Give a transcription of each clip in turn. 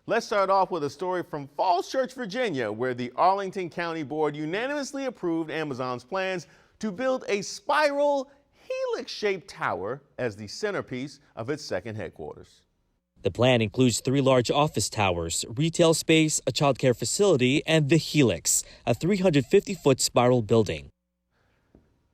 Let's start off with a story from Falls Church, Virginia, where the Arlington County Board unanimously approved Amazon's plans to build a spiral helix-shaped tower as the centerpiece of its second headquarters. The plan includes 3 large office towers, retail space, a childcare facility, and the Helix, a 350-foot spiral building.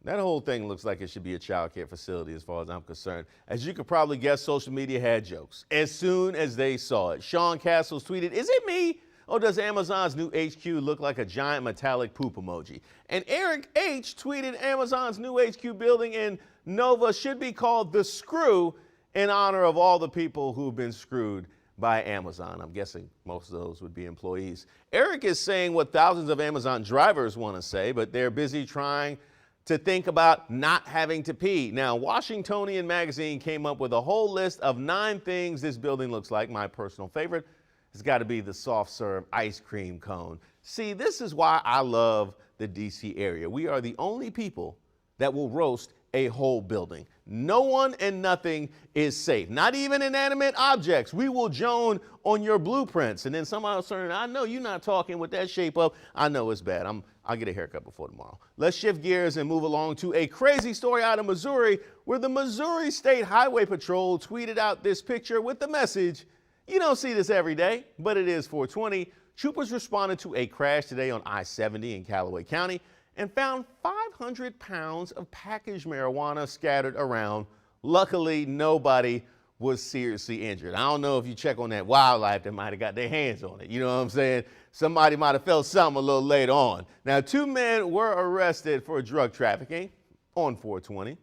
That whole thing looks like it should be a child care facility as far as I'm concerned. As you could probably guess, social media had jokes as soon as they saw it. Sean Castles tweeted, "Is it me? Or does Amazon's new HQ look like a giant metallic poop emoji?" And Eric H. tweeted, "Amazon's new HQ building in Nova should be called the Screw in honor of all the people who've been screwed by Amazon." I'm guessing most of those would be employees. Eric is saying what thousands of Amazon drivers want to say, but they're busy trying to think about not having to pee. Now, Washingtonian Magazine came up with a whole list of 9 things this building looks like. My personal favorite has got to be the soft serve ice cream cone. See, this is why I love the DC area. We are the only people that will roast a whole building. No one and nothing is safe, not even inanimate objects. We will Joan on your blueprints. And then somebody else saying, "I know you're not talking with that shape up. I know it's bad. I'll get a haircut before tomorrow." Let's shift gears and move along to a crazy story out of Missouri, where the Missouri State Highway Patrol tweeted out this picture with the message, "You don't see this every day, but it is 420. Troopers responded to a crash today on I-70 in Callaway County and found 500 pounds of packaged marijuana scattered around. Luckily, nobody was seriously injured." I don't know if you check on that wildlife that might have got their hands on it. You know what I'm saying? Somebody might have felt something a little later on. Now, 2 men were arrested for drug trafficking on 420.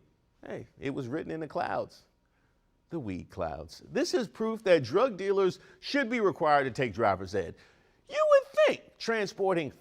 Hey, it was written in the clouds. The weed clouds. This is proof that drug dealers should be required to take driver's ed. You would think transporting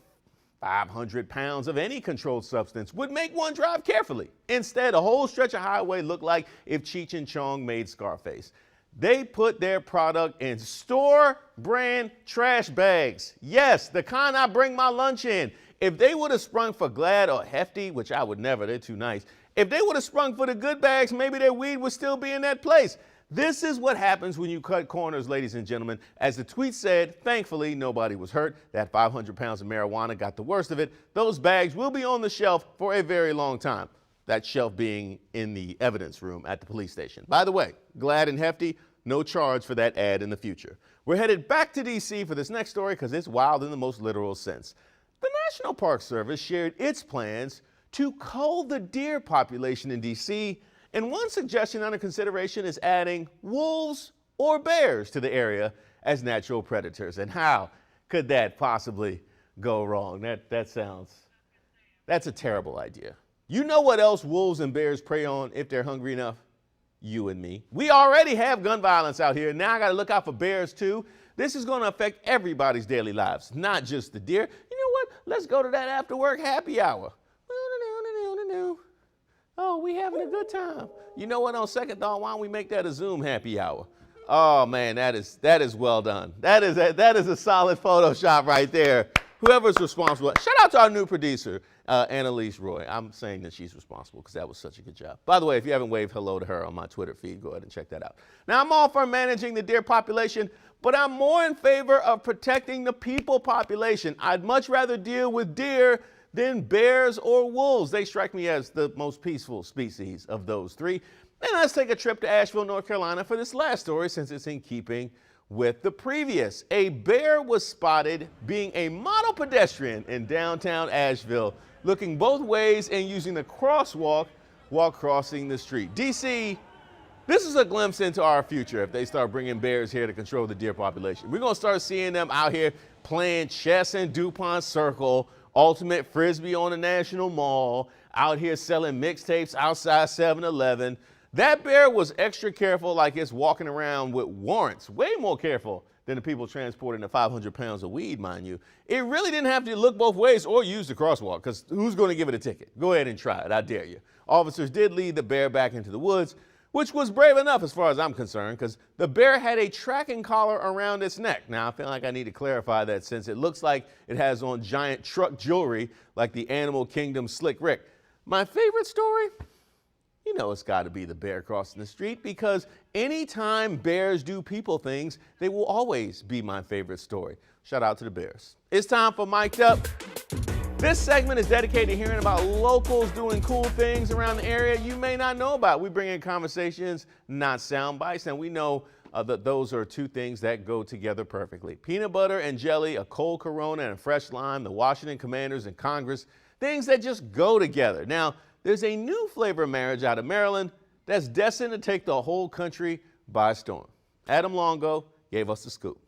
500 pounds of any controlled substance would make one drive carefully. Instead, a whole stretch of highway looked like if Cheech and Chong made Scarface. They put their product in store brand trash bags. Yes, the kind I bring my lunch in. If they would have sprung for Glad or Hefty, which I would never, they're too nice. If they would have sprung for the good bags, maybe their weed would still be in that place. This is what happens when you cut corners, ladies and gentlemen. As the tweet said, thankfully, nobody was hurt. That 500 pounds of marijuana got the worst of it. Those bags will be on the shelf for a very long time. That shelf being in the evidence room at the police station. By the way, Glad and Hefty, no charge for that ad in the future. We're headed back to DC for this next story because it's wild in the most literal sense. The National Park Service shared its plans to cull the deer population in DC. And one suggestion under consideration is adding wolves or bears to the area as natural predators. And how could that possibly go wrong? That's a terrible idea. You know what else wolves and bears prey on if they're hungry enough? You and me. We already have gun violence out here. Now I got to look out for bears too. This is going to affect everybody's daily lives, not just the deer. You know what? Let's go to that after work happy hour. Oh, we having a good time. You know what, on second thought, why don't we make that a Zoom happy hour? Oh man, that is well done. That is a solid Photoshop right there. Whoever's responsible. Shout out to our new producer, Annalise Roy. I'm saying that she's responsible because that was such a good job. By the way, if you haven't waved hello to her on my Twitter feed, go ahead and check that out. Now, I'm all for managing the deer population, but I'm more in favor of protecting the people population. I'd much rather deal with deer than bears or wolves. They strike me as the most peaceful species of those 3. And let's take a trip to Asheville, North Carolina for this last story since it's in keeping with the previous. A bear was spotted being a model pedestrian in downtown Asheville, looking both ways and using the crosswalk while crossing the street. DC, this is a glimpse into our future if they start bringing bears here to control the deer population. We're going to start seeing them out here playing chess in DuPont Circle, ultimate frisbee on the National Mall, out here selling mixtapes outside 7-Eleven. That bear was extra careful, like it's walking around with warrants, way more careful than the people transporting the 500 pounds of weed, mind you. It really didn't have to look both ways or use the crosswalk, because who's going to give it a ticket? Go ahead and try it, I dare you. Officers did lead the bear back into the woods, which was brave enough as far as I'm concerned, because the bear had a tracking collar around its neck. Now, I feel like I need to clarify that since it looks like it has on giant truck jewelry like the Animal Kingdom Slick Rick. My favorite story? You know it's got to be the bear crossing the street, because anytime bears do people things, they will always be my favorite story. Shout out to the Bears. It's time for Mic'd Up. This segment is dedicated to hearing about locals doing cool things around the area you may not know about. We bring in conversations, not sound bites, and we know that those are two things that go together perfectly. Peanut butter and jelly, a cold Corona and a fresh lime, the Washington Commanders and Congress, things that just go together. Now, there's a new flavor of marriage out of Maryland that's destined to take the whole country by storm. Adam Longo gave us the scoop.